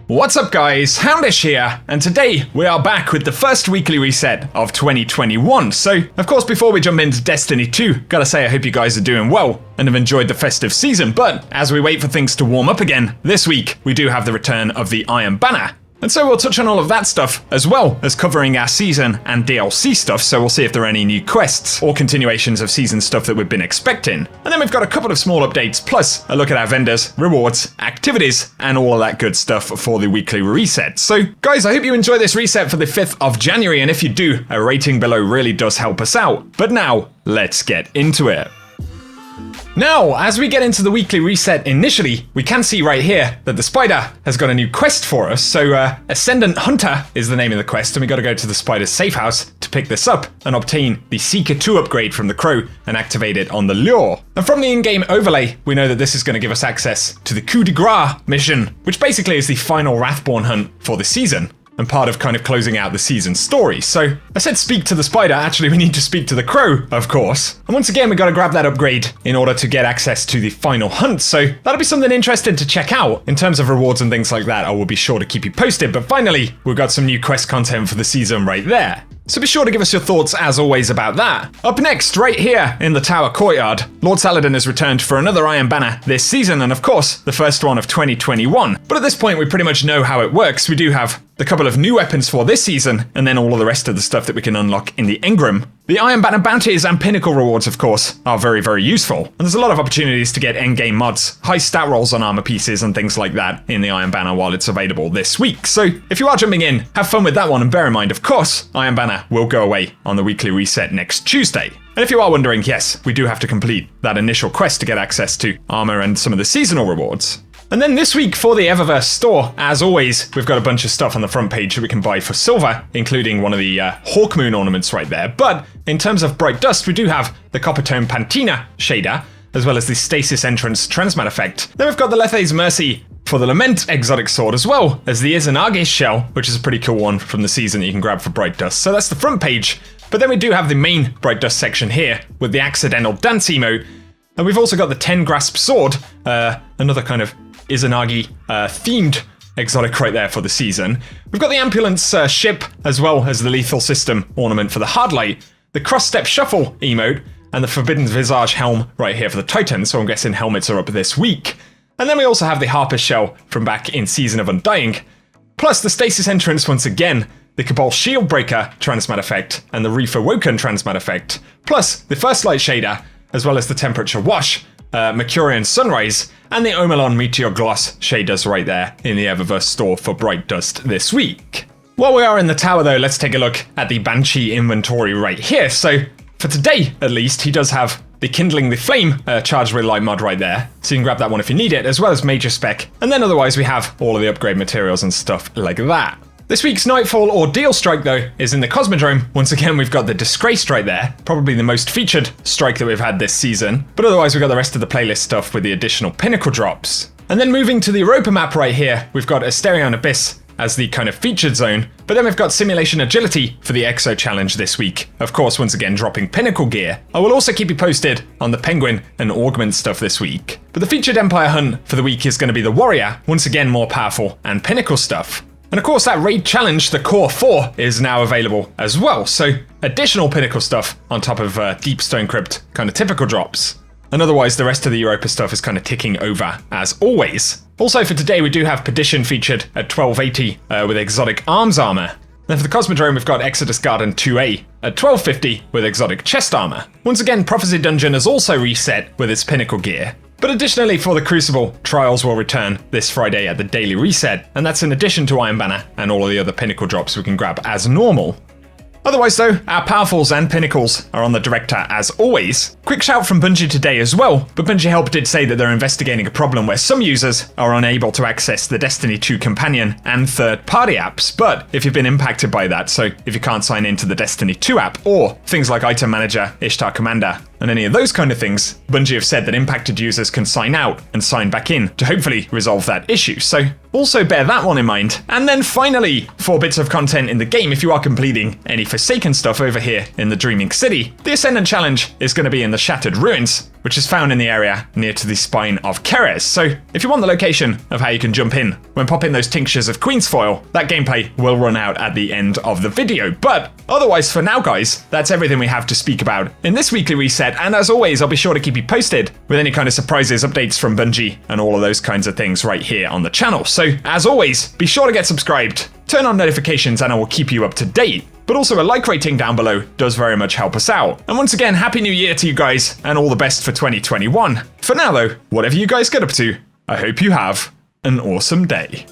What's up guys, Houndish here, and today we are back with the first weekly reset of 2021. So, of course, before we jump into Destiny 2, gotta say I hope you guys are doing well and have enjoyed the festive season, but as we wait for things to warm up again, this week we do have the return of the Iron Banner. And so we'll touch on all of that stuff, as well as covering our season and DLC stuff, so we'll see if there are any new quests or continuations of season stuff that we've been expecting. And then we've got a couple of small updates, plus a look at our vendors, rewards, activities, and all of that good stuff for the weekly reset. So guys, I hope you enjoy this reset for the 5th of January, and if you do, a rating below really does help us out. But now, let's get into it. Now, as we get into the weekly reset initially, we can see right here that the spider has got a new quest for us. So Ascendant Hunter is the name of the quest, and we got to go to the spider's safe house to pick this up and obtain the Seeker 2 upgrade from the crow and activate it on the lure. And from the in-game overlay, we know that this is going to give us access to the Coup de Grace mission, which basically is the final Wrathborn hunt for the season, and part of kind of closing out the season story. So I said speak to the spider, actually we need to speak to the crow, of course. And once again, we gotta grab that upgrade in order to get access to the final hunt, so that'll be something interesting to check out. In terms of rewards and things like that, I will be sure to keep you posted, but finally, we've got some new quest content for the season right there. So be sure to give us your thoughts as always about that. Up next, right here in the Tower Courtyard, Lord Saladin has returned for another Iron Banner this season, and of course, the first one of 2021. But at this point, we pretty much know how it works. We do have the couple of new weapons for this season, and then all of the rest of the stuff that we can unlock in the Engram. The Iron Banner bounties and Pinnacle rewards, of course, are very, very useful. And there's a lot of opportunities to get endgame mods, high stat rolls on armor pieces and things like that in the Iron Banner while it's available this week. So if you are jumping in, have fun with that one, and bear in mind, of course, Iron Banner will go away on the weekly reset next Tuesday. And if you are wondering, yes, we do have to complete that initial quest to get access to armor and some of the seasonal rewards. And then this week for the Eververse Store, as always, we've got a bunch of stuff on the front page that we can buy for silver, including one of the Hawkmoon ornaments right there. But in terms of Bright Dust, we do have the Coppertone Pantina shader, as well as the Stasis Entrance Transmat effect. Then we've got the Lethe's Mercy for the Lament exotic sword, as well as the Izanage shell, which is a pretty cool one from the season that you can grab for Bright Dust. So that's the front page. But then we do have the main Bright Dust section here with the Accidental Dance emote. And we've also got the 10 Grasp sword, another kind of Izanagi themed exotic right there for the season. We've got the Ambulance ship, as well as the Lethal System ornament for the Hardlight, the Cross-Step Shuffle emote, and the Forbidden Visage helm right here for the Titan, so I'm guessing helmets are up this week. And then we also have the Harper's shell from back in Season of Undying, plus the Stasis Entrance once again, the Cabal Shield Breaker Transmat effect, and the Reefer Woken Transmat effect, plus the First Light shader, as well as the Temperature Wash, Mercurian Sunrise, and the Omelon Meteor Gloss shaders right there in the Eververse Store for Bright Dust this week. While we are in the tower though, let's take a look at the Banshee inventory right here. So for today, at least, he does have the Kindling the Flame charged with light mod right there, so you can grab that one if you need it, as well as Major Spec, and then otherwise we have all of the upgrade materials and stuff like that. This week's Nightfall Ordeal strike, though, is in the Cosmodrome. Once again, we've got the Disgraced right there, probably the most featured strike that we've had this season, but otherwise we've got the rest of the playlist stuff with the additional Pinnacle drops. And then moving to the Europa map right here, we've got Asterion Abyss as the kind of featured zone, but then we've got Simulation Agility for the Exo Challenge this week. Of course, once again, dropping Pinnacle gear. I will also keep you posted on the Penguin and Augment stuff this week. But the featured Empire hunt for the week is going to be the Warrior, once again more powerful, and Pinnacle stuff. And of course, that raid challenge, the Core 4, is now available as well, so additional Pinnacle stuff on top of Deep Stone Crypt kind of typical drops. And otherwise, the rest of the Europa stuff is kind of ticking over as always. Also for today, we do have Perdition featured at 1280 with exotic arms armor. Then for the Cosmodrome, we've got Exodus Garden 2A at 1250 with exotic chest armor. Once again, Prophecy Dungeon has also reset with its Pinnacle gear. But additionally for the Crucible, Trials will return this Friday at the Daily Reset, and that's in addition to Iron Banner and all of the other Pinnacle drops we can grab as normal. Otherwise though, our Powerfuls and Pinnacles are on the Director as always. Quick shout from Bungie today as well, but Bungie Help did say that they're investigating a problem where some users are unable to access the Destiny 2 companion and third-party apps, but if you've been impacted by that, so if you can't sign into the Destiny 2 app, or things like Item Manager, Ishtar Commander, and any of those kind of things, Bungie have said that impacted users can sign out and sign back in to hopefully resolve that issue, so also bear that one in mind. And then finally, 4 bits of content in the game if you are completing any Forsaken stuff over here in the Dreaming City. The Ascendant Challenge is going to be in the Shattered Ruins, which is found in the area near to the spine of Keres. So if you want the location of how you can jump in when popping those tinctures of Queen's Foil, that gameplay will run out at the end of the video. But otherwise for now, guys, that's everything we have to speak about in this weekly reset. And as always, I'll be sure to keep you posted with any kind of surprises, updates from Bungie, and all of those kinds of things right here on the channel. So as always, be sure to get subscribed, turn on notifications, and I will keep you up to date. But also a like rating down below does very much help us out. And once again, Happy New Year to you guys, and all the best for 2021. For now though, whatever you guys get up to, I hope you have an awesome day.